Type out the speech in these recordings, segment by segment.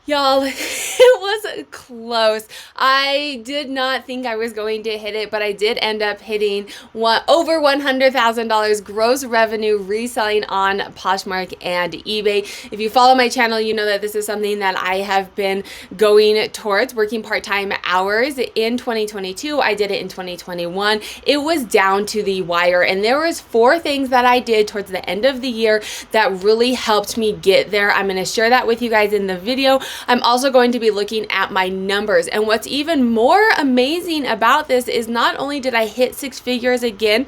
Y'all, it was close. I did not think I was going to hit it, but I did end up hitting over $100,000 gross revenue reselling on Poshmark and eBay. If you follow my channel, you know that this is something that I have been going towards, working part-time hours in 2022. I did it in 2021. It was down to the wire, and there was 4 things that I did towards the end of the year that really helped me get there. I'm going to share that with you guys in the video. I'm also going to be looking at my numbers. And what's even more amazing about this is not only did I hit 6 figures again,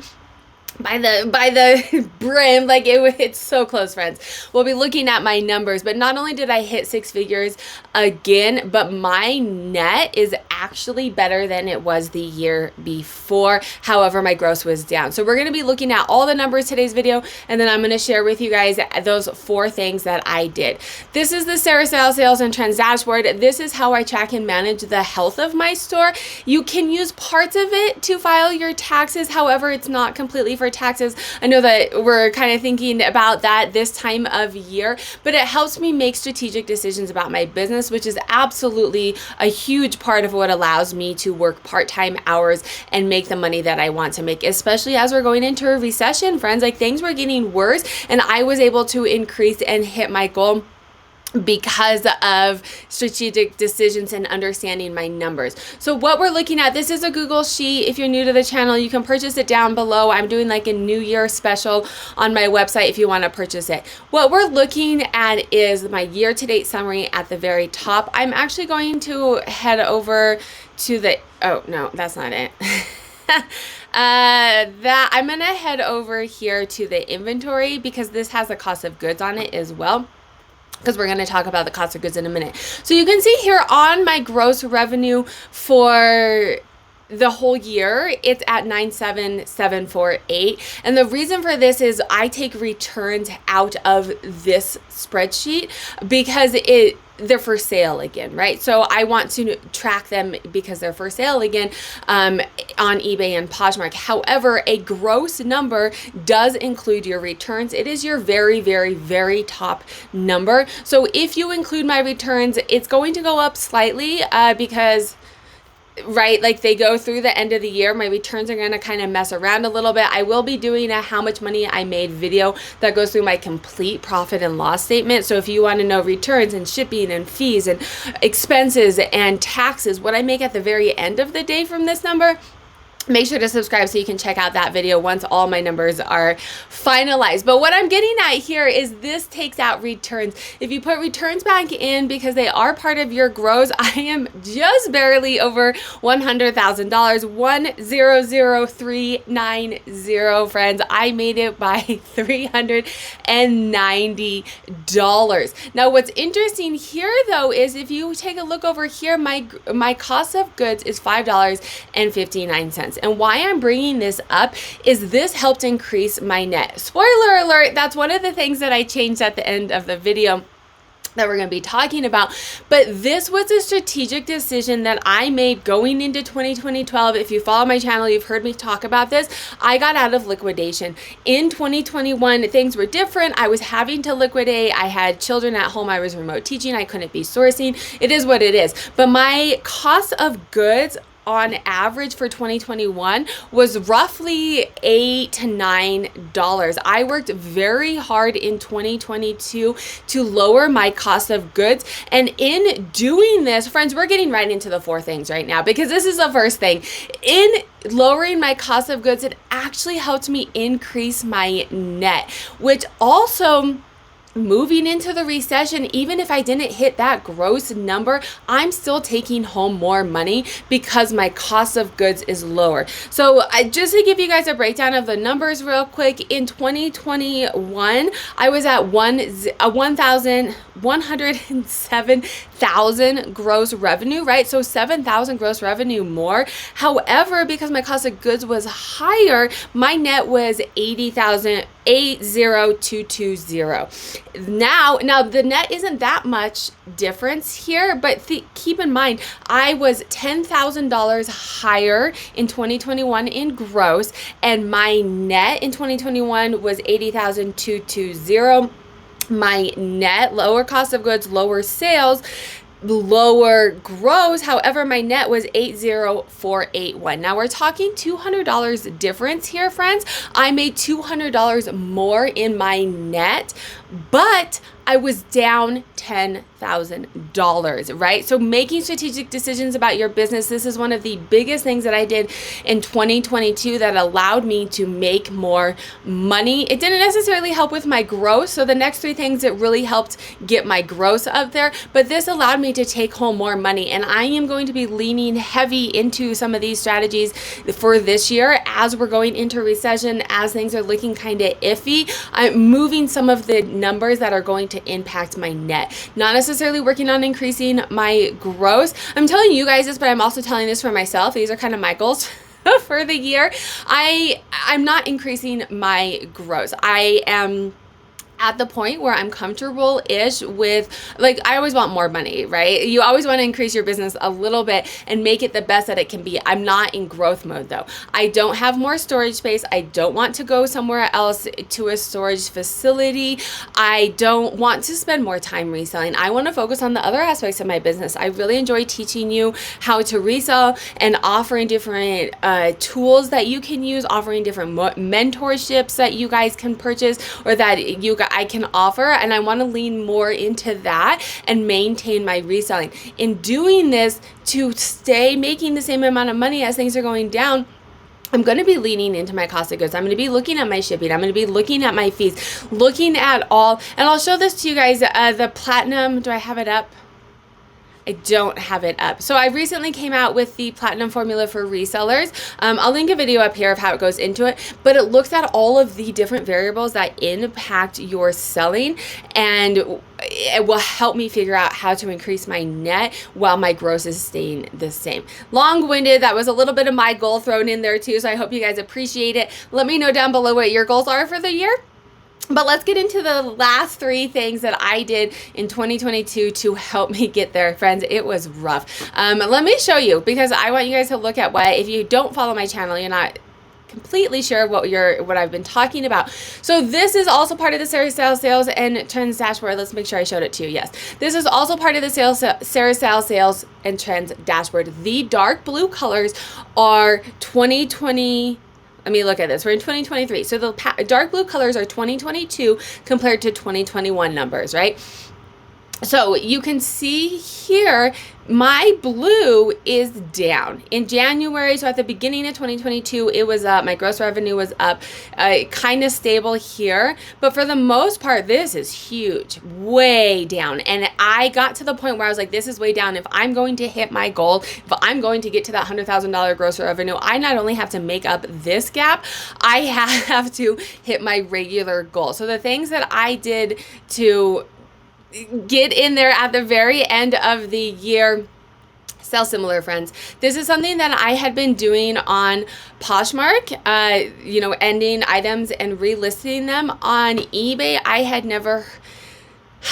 by the brim, like it's so close, friends. We'll be looking at my numbers, but not only did I hit 6 figures again, but my net is actually better than it was the year before. However, my gross was down. So we're going to be looking at all the numbers today's video, and then I'm going to share with you guys those 4 things that I did. This is the Sarah Style Sales and Trends dashboard. This is how I track and manage the health of my store. You can use parts of it to file your taxes. However, it's not completely for taxes. I know that we're kind of thinking about that this time of year, but it helps me make strategic decisions about my business, which is absolutely a huge part of what allows me to work part-time hours and make the money that I want to make, especially as we're going into a recession, friends. Like, things were getting worse, and I was able to increase and hit my goal because of strategic decisions and understanding my numbers. So what we're looking at, this is a Google Sheet. If you're new to the channel, you can purchase it down below. I'm doing like a New Year special on my website if you want to purchase it. What we're looking at is my year-to-date summary at the very top. I'm actually going to head over to the, oh no, that's not it. That I'm gonna head over here to the inventory because this has the cost of goods on it as well, because we're going to talk about the cost of goods in a minute. So you can see here on my gross revenue for the whole year, it's at 97748. And the reason for this is I take returns out of this spreadsheet because they're for sale again, right? So I want to track them because they're for sale again on eBay and Poshmark. However, a gross number does include your returns. It is your very, very, very top number. So if you include my returns, it's going to go up slightly because, right, like they go through the end of the year. My returns are going to kind of mess around a little bit. I will be doing a how much money I made video that goes through my complete profit and loss statement. So if you want to know returns and shipping and fees and expenses and taxes, what I make at the very end of the day from this number, make sure to subscribe so you can check out that video once all my numbers are finalized. But what I'm getting at here is this takes out returns. If you put returns back in because they are part of your gross, I am just barely over $100,000, 100390, friends. I made it by $390. Now, what's interesting here though is if you take a look over here, my cost of goods is $5.59. And why I'm bringing this up is this helped increase my net. Spoiler alert, that's one of the things that I changed at the end of the video that we're going to be talking about. But this was a strategic decision that I made going into 2012. If you follow my channel, you've heard me talk about this. I got out of liquidation. In 2021, things were different. I was having to liquidate. I had children at home. I was remote teaching. I couldn't be sourcing. It is what it is. But my cost of goods on average for 2021 was roughly $8 to $9. I worked very hard in 2022 to lower my cost of goods. And in doing this, friends, we're getting right into the 4 things right now because this is the first thing. In lowering my cost of goods, it actually helped me increase my net, which also, moving into the recession, even if I didn't hit that gross number, I'm still taking home more money because my cost of goods is lower. So just to give you guys a breakdown of the numbers real quick, in 2021, I was at 107,000 gross revenue, right? So 7,000 gross revenue more. However, because my cost of goods was higher, my net was 80,220. Now the net isn't that much difference here, but keep in mind, I was $10,000 higher in 2021 in gross, and my net in 2021 was 80,220. My net, lower cost of goods, lower sales, lower gross. However, my net was 80,481. Now we're talking $200 difference here, friends. I made $200 more in my net, but I was down $10,000, right? So making strategic decisions about your business, this is one of the biggest things that I did in 2022 that allowed me to make more money. It didn't necessarily help with my gross. So the next three things that really helped get my gross up there, but this allowed me to take home more money. And I am going to be leaning heavy into some of these strategies for this year as we're going into recession, as things are looking kind of iffy. I'm moving some of the numbers that are going to impact my net, not necessarily working on increasing my gross. I'm telling you guys this, but I'm also telling this for myself. These are kind of my goals for the year. I'm not increasing my gross. I am at the point where I'm comfortable-ish with, like, I always want more money, right? You always want to increase your business a little bit and make it the best that it can be. I'm not in growth mode though. I don't have more storage space. I don't want to go somewhere else to a storage facility. I don't want to spend more time reselling. I want to focus on the other aspects of my business. I really enjoy teaching you how to resell and offering different tools that you can use, offering different mentorships that you guys can purchase or that I can offer, and I want to lean more into that and maintain my reselling. In doing this, to stay making the same amount of money as things are going down, I'm going to be leaning into my cost of goods. I'm going to be looking at my shipping. I'm going to be looking at my fees, looking at all, and I'll show this to you guys, the platinum. Do I have it up? I don't have it up. So I recently came out with the platinum formula for resellers. I'll link a video up here of how it goes into it, but it looks at all of the different variables that impact your selling, and it will help me figure out how to increase my net while my gross is staying the same. Long-winded, that was a little bit of my goal thrown in there too, so I hope you guys appreciate it. Let me know down below what your goals are for the year. But let's get into the last three things that I did in 2022 to help me get there, friends. It was rough. Let me show you, because I want you guys to look at what, if you don't follow my channel, you're not completely sure what I've been talking about. So this is also part of the Sarah Style Sales and Trends dashboard. Let's make sure I showed it to you. Yes, this is also part of the Sarah Style Sales and Trends dashboard. The dark blue colors are 2020. Let me look at this. We're in 2023. So the dark blue colors are 2022 compared to 2021 numbers, right? So you can see here, my blue is down. In January, so at the beginning of 2022, it was up. My gross revenue was up, kind of stable here. But for the most part, this is huge, way down. And I got to the point where I was like, this is way down. If I'm going to hit my goal, if I'm going to get to that $100,000 gross revenue, I not only have to make up this gap, I have to hit my regular goal. So the things that I did to get in there at the very end of the year: sell similar, friends. This is something that I had been doing on Poshmark, ending items and relisting them on eBay.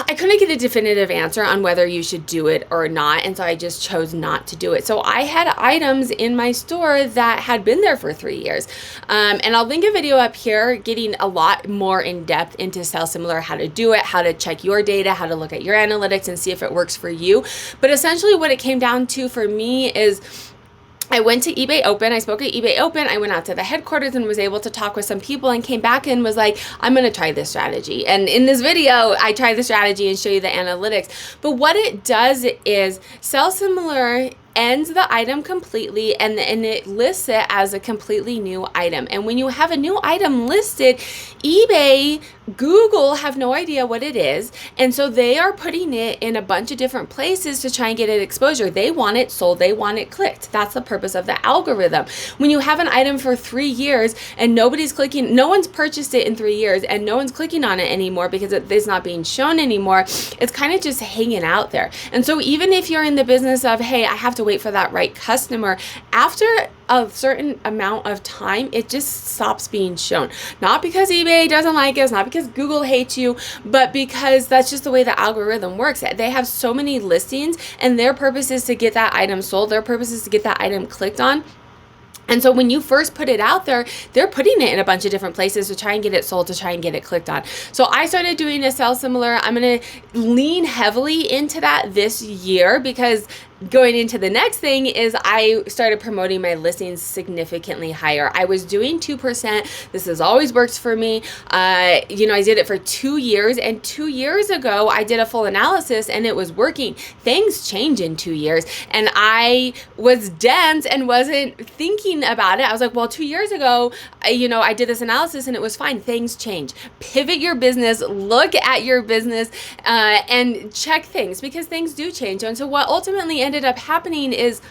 I couldn't get a definitive answer on whether you should do it or not, and so I just chose not to do it. So I had items in my store that had been there for 3 years, and I'll link a video up here getting a lot more in depth into sell similar, how to do it, how to check your data, how to look at your analytics and see if it works for you. But essentially what it came down to for me is, I went to eBay Open. I spoke at eBay Open. I went out to the headquarters and was able to talk with some people and came back and was like, I'm going to try this strategy. And in this video, I try the strategy and show you the analytics. But what it does is sell similar ends the item completely, and it lists it as a completely new item. And when you have a new item listed, eBay, Google have no idea what it is, and so they are putting it in a bunch of different places to try and get it exposure. They want it sold, they want it clicked. That's the purpose of the algorithm. When you have an item for 3 years and nobody's clicking, no one's purchased it in 3 years and no one's clicking on it anymore because it's not being shown anymore, it's kind of just hanging out there. And so even if you're in the business of, hey, I have to wait for that right customer, after a certain amount of time, it just stops being shown. Not because eBay doesn't like us, not because Google hates you, but because that's just the way the algorithm works. They have so many listings and their purpose is to get that item sold. Their purpose is to get that item clicked on. And so when you first put it out there, they're putting it in a bunch of different places to try and get it sold, to try and get it clicked on. So I started doing a sell similar. I'm going to lean heavily into that this year, because going into the next thing is I started promoting my listings significantly higher. I was doing 2%. This has always worked for me. I did it for 2 years, and 2 years ago I did a full analysis and it was working. Things change in 2 years, and I was dense and wasn't thinking about it. I was like, well, 2 years ago, I did this analysis and it was fine. Things change. Pivot your business, look at your business, and check things, because things do change. And so what ultimately ended up happening is,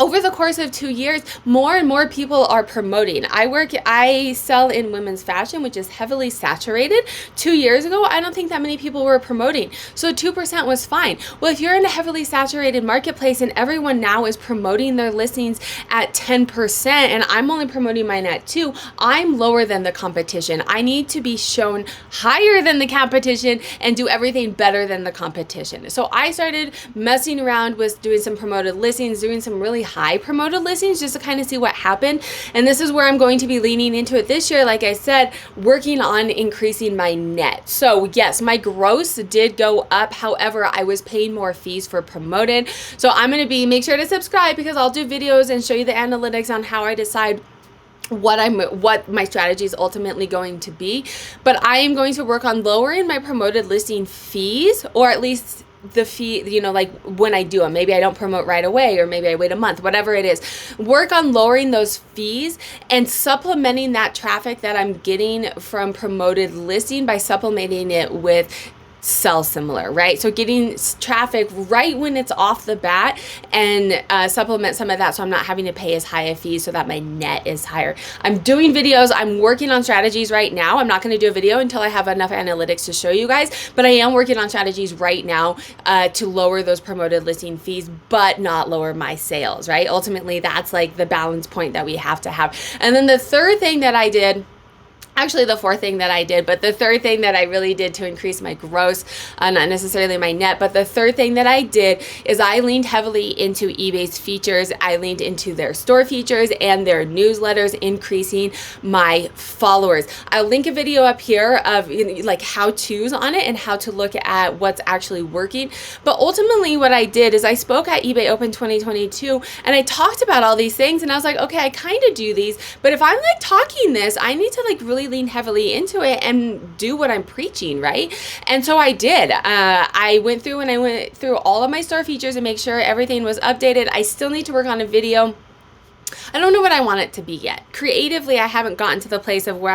over the course of 2 years, more and more people are promoting. I sell in women's fashion, which is heavily saturated. 2 years ago, I don't think that many people were promoting. So 2% was fine. Well, if you're in a heavily saturated marketplace and everyone now is promoting their listings at 10%, and I'm only promoting mine at 2%, I'm lower than the competition. I need to be shown higher than the competition and do everything better than the competition. So I started messing around with doing some promoted listings, doing some really high promoted listings, just to kind of see what happened. And this is where I'm going to be leaning into it this year. Like I said, working on increasing my net. So yes, my gross did go up. However, I was paying more fees for promoted. So I'm going to make sure to subscribe, because I'll do videos and show you the analytics on how I decide what my strategy is ultimately going to be. But I am going to work on lowering my promoted listing fees, or at least the fee, like when I do them. Maybe I don't promote right away, or maybe I wait a month, whatever it is. Work on lowering those fees and supplementing that traffic that I'm getting from promoted listing by supplementing it with sell similar, right? So getting traffic right when it's off the bat, and supplement some of that, so I'm not having to pay as high a fee, so that my net is higher. I'm doing videos. I'm working on strategies right now. I'm not going to do a video until I have enough analytics to show you guys, but I am working on strategies right now to lower those promoted listing fees, but not lower my sales, right? Ultimately, that's like the balance point that we have to have. And then the third thing that I did, actually the fourth thing that I did, but the third thing that I really did to increase my gross, not necessarily my net, but the third thing that I did is I leaned heavily into eBay's features. I leaned into their store features and their newsletters, increasing my followers. I'll link a video up here of like how-tos on it and how to look at what's actually working. But ultimately what I did is I spoke at eBay Open 2022 and I talked about all these things, and I was like, okay, I kind of do these, but if I'm like talking this, I need to like really lean heavily into it and do what I'm preaching, right? And so I did. I went through all of my store features and make sure everything was updated. I still need to work on a video. I don't know what I want it to be yet. Creatively, I haven't gotten to the place of where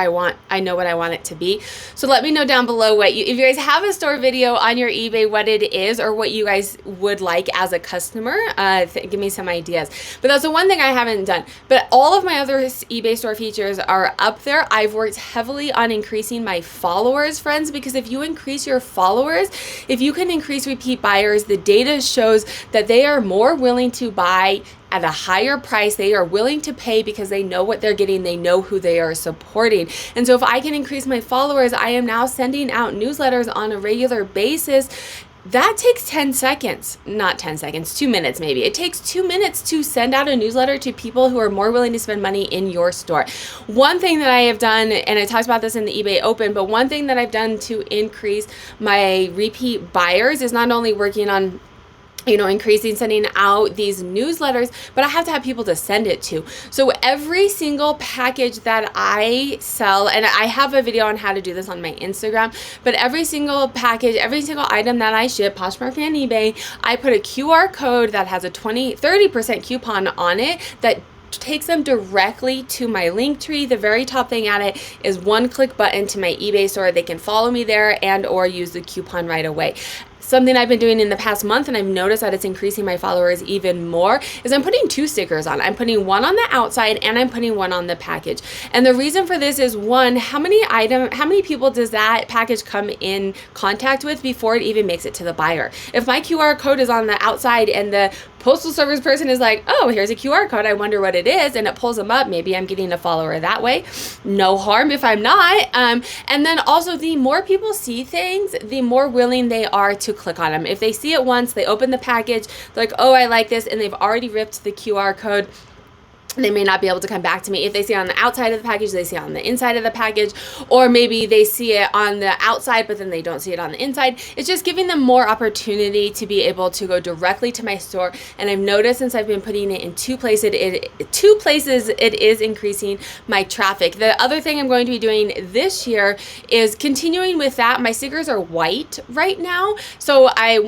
I know what I want it to be. So let me know down below if you guys have a store video on your eBay, what it is, or what you guys would like as a customer. Give me some ideas. But that's the one thing I haven't done. But all of my other eBay store features are up there. I've worked heavily on increasing my followers, friends, because if you increase your followers, if you can increase repeat buyers, the data shows that they are more willing to buy at a higher price. They are willing to pay because they know what they're getting. They know who they are supporting. And so if I can increase my followers, I am now sending out newsletters on a regular basis. That takes 10 seconds, not 10 seconds, 2 minutes maybe. It takes 2 minutes to send out a newsletter to people who are more willing to spend money in your store. One thing that I have done, and I talked about this in the eBay Open, but one thing that I've done to increase my repeat buyers is not only working on increasing, sending out these newsletters, but I have to have people to send it to. So every single package that I sell, and I have a video on how to do this on my Instagram, but every single package, every single item that I ship, Poshmark and eBay, I put a QR code that has a 30% coupon on it that takes them directly to my link tree. The very top thing at it is one click button to my eBay store. They can follow me there and or use the coupon right away. Something I've been doing in the past month, and I've noticed that it's increasing my followers even more, is I'm putting 2 stickers on. I'm putting one on the outside and I'm putting one on the package. And the reason for this is, one, how many people does that package come in contact with before it even makes it to the buyer? If my QR code is on the outside and the postal service person is like, oh, here's a QR code, I wonder what it is, and it pulls them up, maybe I'm getting a follower that way. No harm if I'm not. And then also, the more people see things, the more willing they are to click on them. If they see it once, they open the package, they're like, oh, I like this, and they've already ripped the QR code, they may not be able to come back to me. If they see it on the outside of the package, they see it on the inside of the package, or maybe they see it on the outside, but then they don't see it on the inside. It's just giving them more opportunity to be able to go directly to my store. And I've noticed since I've been putting it in two places, it is increasing my traffic. The other thing I'm going to be doing this year is continuing with that. My stickers are white right now. So I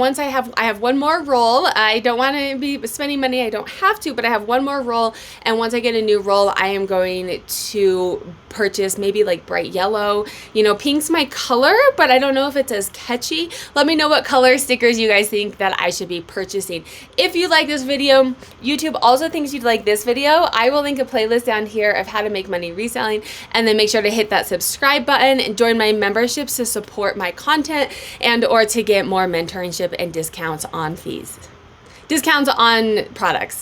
have one more roll. I don't want to be spending money I don't have to, but I have one more roll. And once I get a new roll, I am going to purchase maybe like bright yellow. You know, pink's my color, but I don't know if it's as catchy. Let me know what color stickers you guys think that I should be purchasing. If you like this video, YouTube also thinks you'd like this video. I will link a playlist down here of how to make money reselling, and then make sure to hit that subscribe button and join my memberships to support my content and or to get more mentorship and discounts on products.